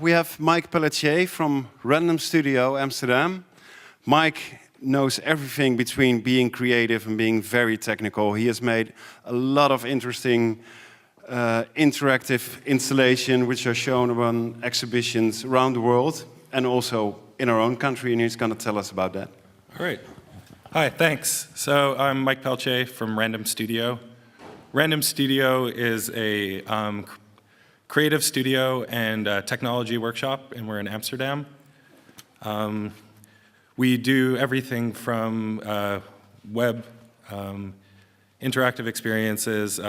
We have Mike Pelletier from Random Studio, Amsterdam. Mike knows everything between being creative and being very technical. He has made a lot of interesting interactive installations which are shown on exhibitions around the world and also in our own country, and he's going to tell us about that. All right. Hi, thanks. So I'm Mike Pelletier from Random Studio. Random Studio is a creative studio and technology workshop, and we're in Amsterdam. We do everything from web, interactive experiences,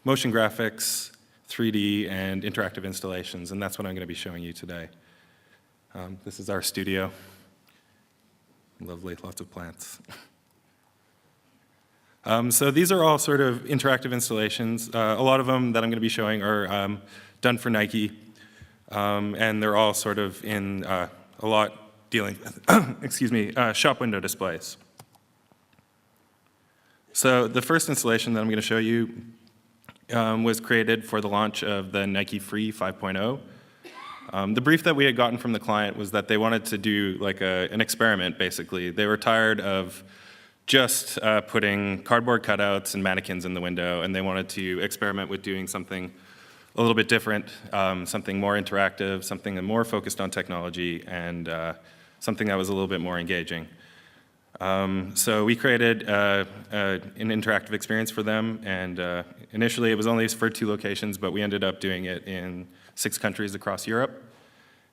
motion graphics, 3D, and interactive installations, and that's what I'm going to be showing you today. This is our studio. Lovely, lots of plants. So these are all sort of interactive installations. A lot of them that I'm going to be showing are done for Nike, and they're all sort of in a lot dealing with, excuse me, shop window displays. So the first installation that I'm going to show you was created for the launch of the Nike Free 5.0. The brief that we had gotten from the client was that they wanted to do like an experiment, basically. They were tired of just putting cardboard cutouts and mannequins in the window, and they wanted to experiment with doing something a little bit different, something more interactive, something more focused on technology, and something that was a little bit more engaging. So we created an interactive experience for them, and initially it was only for 2 locations, but we ended up doing it in 6 countries across Europe.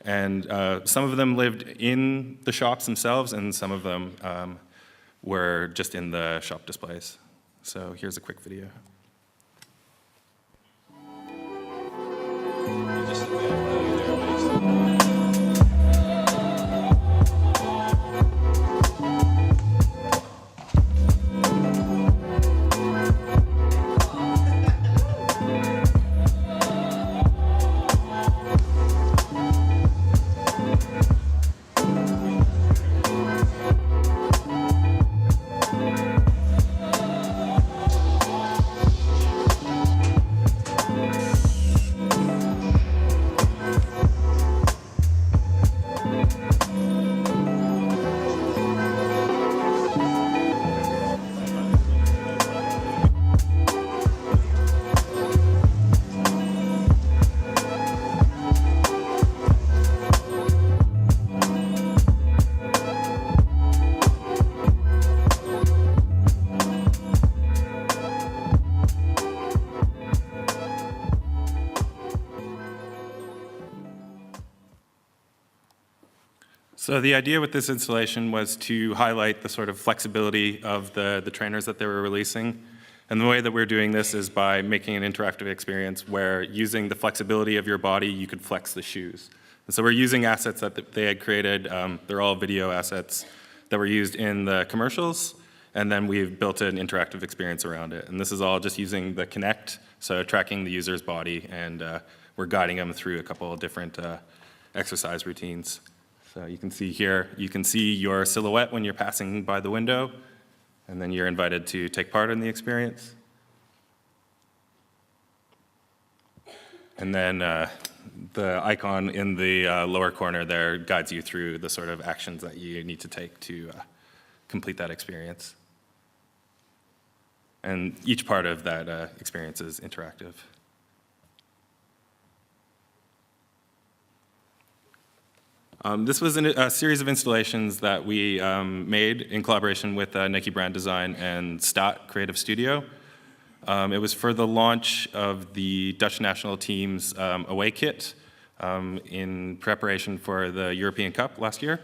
And some of them lived in the shops themselves, and some of them were just in the shop displays. So here's a quick video. So the idea with this installation was to highlight the sort of flexibility of the trainers that they were releasing. And the way that we're doing this is by making an interactive experience where using the flexibility of your body, you could flex the shoes. And so we're using assets that they had created. They're all video assets that were used in the commercials, and then we've built an interactive experience around it. And this is all just using the Connect, so tracking the user's body, and we're guiding them through a couple of different exercise routines. So you can see here, you can see your silhouette when you're passing by the window, and then you're invited to take part in the experience. And then the icon in the lower corner there guides you through the sort of actions that you need to take to complete that experience. And each part of that experience is interactive. This was a series of installations that we made in collaboration with Nike Brand Design and Stat Creative Studio. It was for the launch of the Dutch national team's away kit in preparation for the European Cup last year.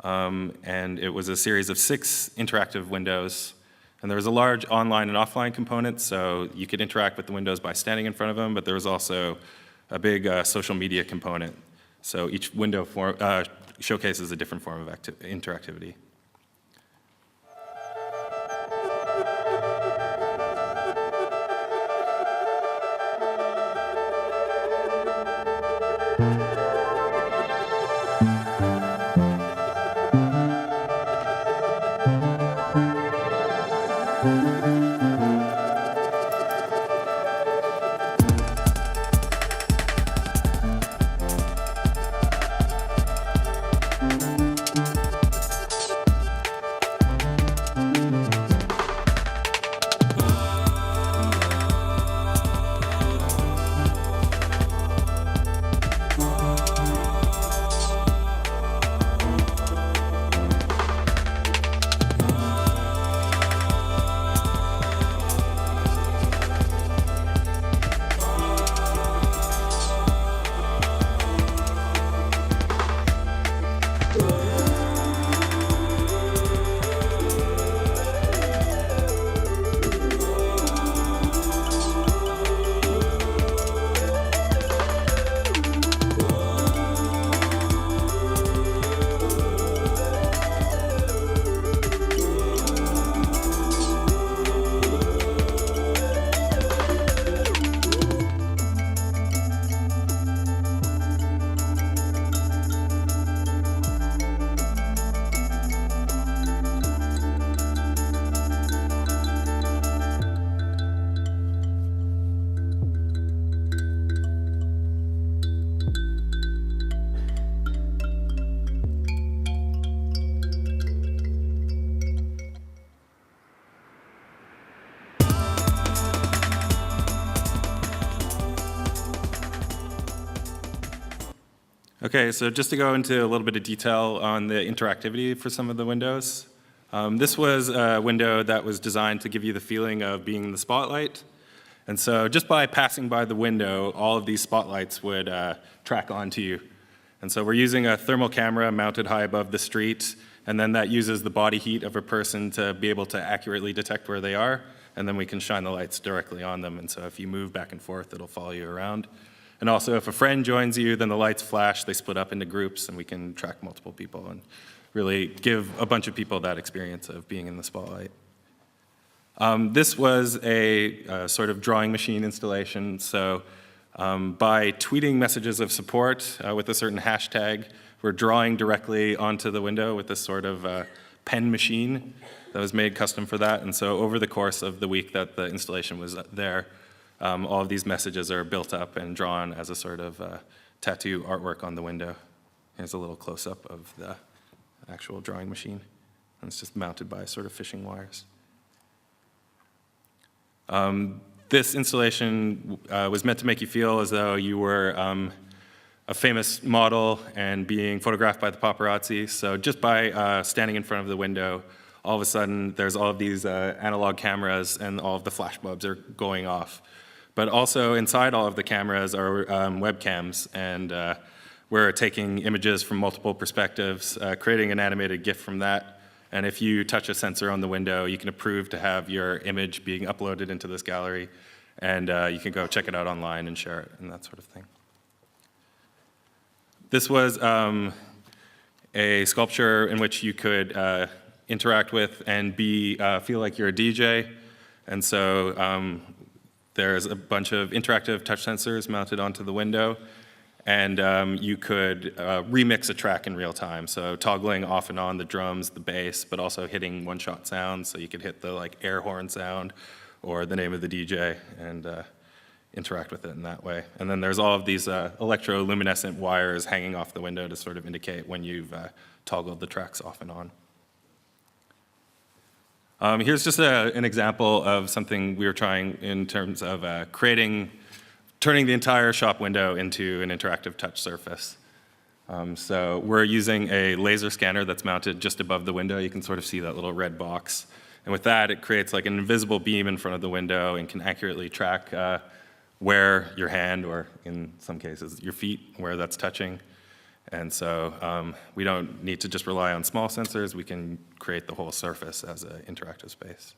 And it was a series of 6 interactive windows. And there was a large online and offline component, so you could interact with the windows by standing in front of them, but there was also a big social media component. So each window showcases a different form of interactivity. Okay, so just to go into a little bit of detail on the interactivity for some of the windows. This was a window that was designed to give you the feeling of being in the spotlight. And so just by passing by the window, all of these spotlights would track onto you. And so we're using a thermal camera mounted high above the street, and then that uses the body heat of a person to be able to accurately detect where they are, and then we can shine the lights directly on them. And so if you move back and forth, it'll follow you around. And also if a friend joins you, then the lights flash, they split up into groups, and we can track multiple people and really give a bunch of people that experience of being in the spotlight. This was a sort of drawing machine installation. So by tweeting messages of support with a certain hashtag, we're drawing directly onto the window with this sort of pen machine that was made custom for that. And so over the course of the week that the installation was there, all of these messages are built up and drawn as a sort of tattoo artwork on the window. Here's a little close-up of the actual drawing machine. And it's just mounted by sort of fishing wires. This installation was meant to make you feel as though you were a famous model and being photographed by the paparazzi. So just by standing in front of the window, all of a sudden there's all of these analog cameras and all of the flash bulbs are going off. But also inside all of the cameras are webcams, and we're taking images from multiple perspectives, creating an animated GIF from that. And if you touch a sensor on the window, you can approve to have your image being uploaded into this gallery, and you can go check it out online and share it and that sort of thing. This was a sculpture in which you could interact with and feel like you're a DJ. And so there's a bunch of interactive touch sensors mounted onto the window, and you could remix a track in real time. So toggling off and on the drums, the bass, but also hitting one-shot sounds. So you could hit the like air horn sound or the name of the DJ and interact with it in that way. And then there's all of these electroluminescent wires hanging off the window to sort of indicate when you've toggled the tracks off and on. Here's just an example of something we were trying in terms of turning the entire shop window into an interactive touch surface. So we're using a laser scanner that's mounted just above the window. You can sort of see that little red box. And with that, it creates like an invisible beam in front of the window and can accurately track where your hand, or in some cases, your feet, where that's touching. And so we don't need to just rely on small sensors. We can create the whole surface as an interactive space.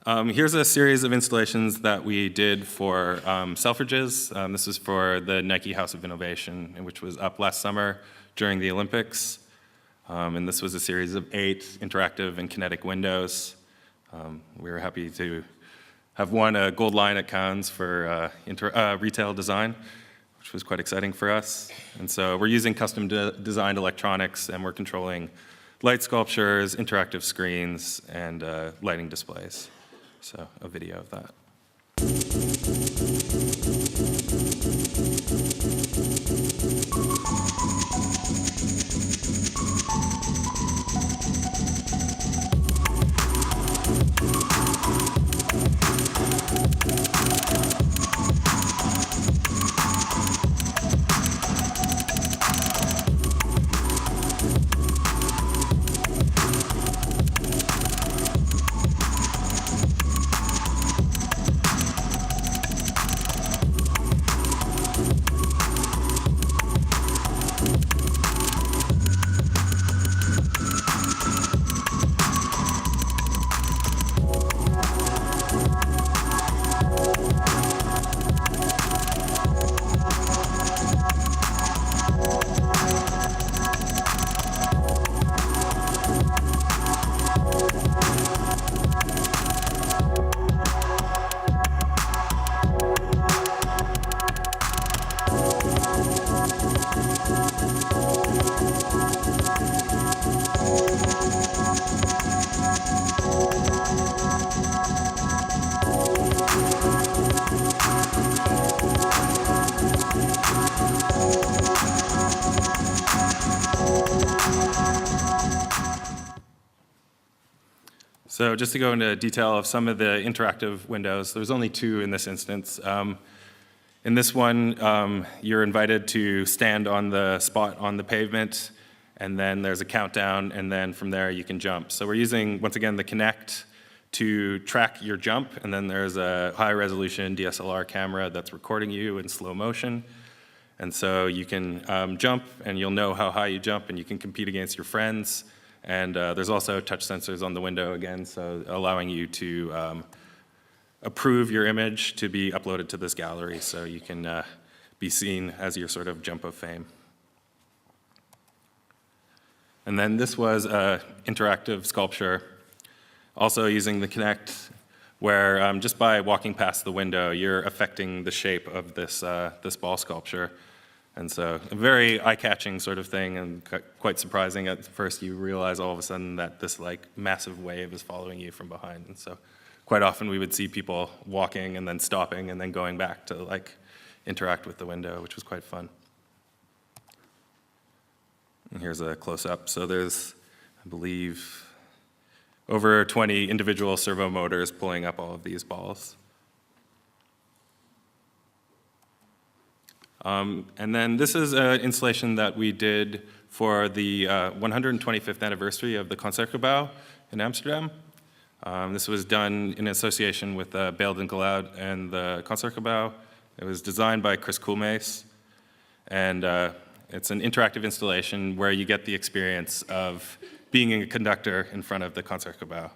Here's a series of installations that we did for Selfridges. This is for the Nike House of Innovation, which was up last summer during the Olympics. And this was a series of 8 interactive and kinetic windows. We were happy to have won a gold lion at Cannes for retail design, which was quite exciting for us. And so we're using custom designed electronics, and we're controlling light sculptures, interactive screens, and lighting displays. So a video of that. So just to go into detail of some of the interactive windows, there's only 2 in this instance. In this one, you're invited to stand on the spot on the pavement, and then there's a countdown, and then from there you can jump. So we're using, once again, the Kinect to track your jump, and then there's a high-resolution DSLR camera that's recording you in slow motion. And so you can jump, and you'll know how high you jump, and you can compete against your friends. And there's also touch sensors on the window again, so allowing you to approve your image to be uploaded to this gallery so you can be seen as your sort of jump of fame. And then this was an interactive sculpture, also using the Kinect, where just by walking past the window, you're affecting the shape of this, this ball sculpture. And so a very eye-catching sort of thing, and quite surprising at first. You realize all of a sudden that this like massive wave is following you from behind. And so quite often we would see people walking and then stopping and then going back to like interact with the window, which was quite fun. And here's a close-up. So there's, I believe, over 20 individual servo motors pulling up all of these balls. And then this is an installation that we did for the 125th anniversary of the Concertgebouw in Amsterdam. This was done in association with Beeld en Geluid and the Concertgebouw. It was designed by Chris Koolmees, and it's an interactive installation where you get the experience of being a conductor in front of the Concertgebouw.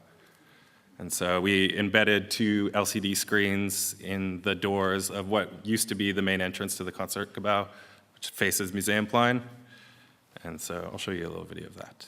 And so we embedded 2 LCD screens in the doors of what used to be the main entrance to the Concertgebouw, which faces Museumplein. And so I'll show you a little video of that.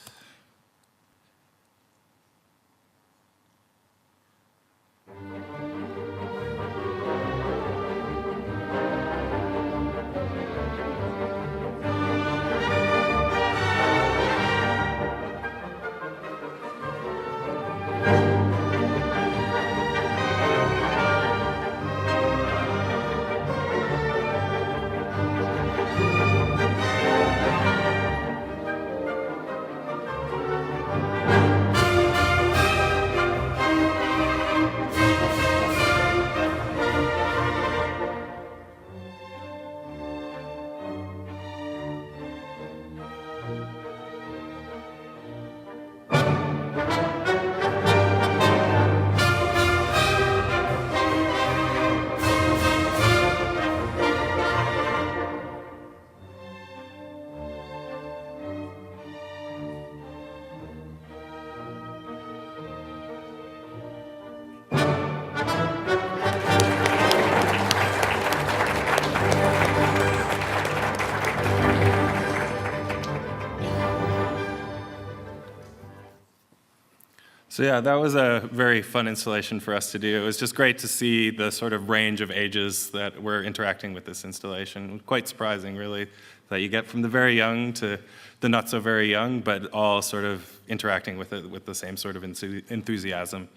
So yeah, that was a very fun installation for us to do. It was just great to see the sort of range of ages that were interacting with this installation. Quite surprising, really, that you get from the very young to the not so very young, but all sort of interacting with it with the same sort of enthusiasm.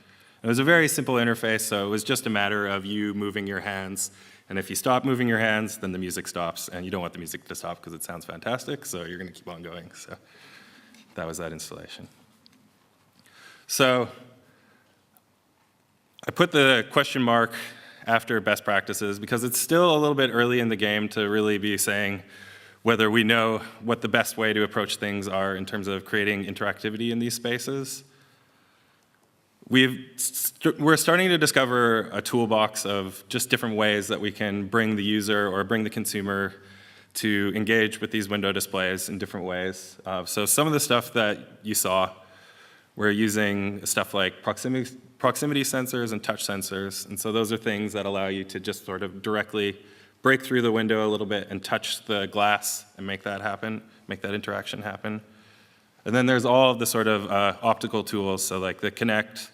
It was a very simple interface, so it was just a matter of you moving your hands. And if you stop moving your hands, then the music stops. And you don't want the music to stop because it sounds fantastic, so you're going to keep on going. So that was that installation. So I put the question mark after best practices because it's still a little bit early in the game to really be saying whether we know what the best way to approach things are in terms of creating interactivity in these spaces. We're starting to discover a toolbox of just different ways that we can bring the user or bring the consumer to engage with these window displays in different ways. So some of the stuff that you saw, we're using stuff like proximity sensors and touch sensors. And so those are things that allow you to just sort of directly break through the window a little bit and touch the glass and make that happen, make that interaction happen. And then there's all of the sort of optical tools, so like the Kinect,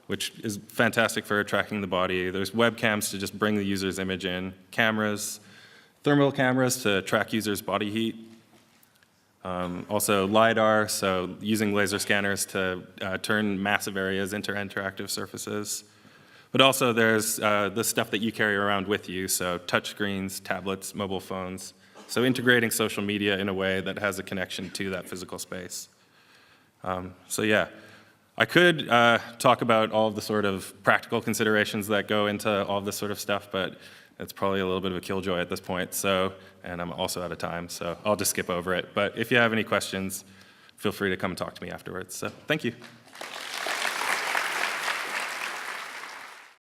which is fantastic for tracking the body. There's webcams to just bring the user's image in, cameras, thermal cameras to track users' body heat. Also LiDAR, so using laser scanners to turn massive areas into interactive surfaces. But also there's the stuff that you carry around with you, so touchscreens, tablets, mobile phones. So integrating social media in a way that has a connection to that physical space. So yeah, I could talk about all of the sort of practical considerations that go into all of this sort of stuff, but It's probably a little bit of a killjoy at this point, so, and I'm also out of time, so I'll just skip over it. But if you have any questions, feel free to come and talk to me afterwards. So thank you.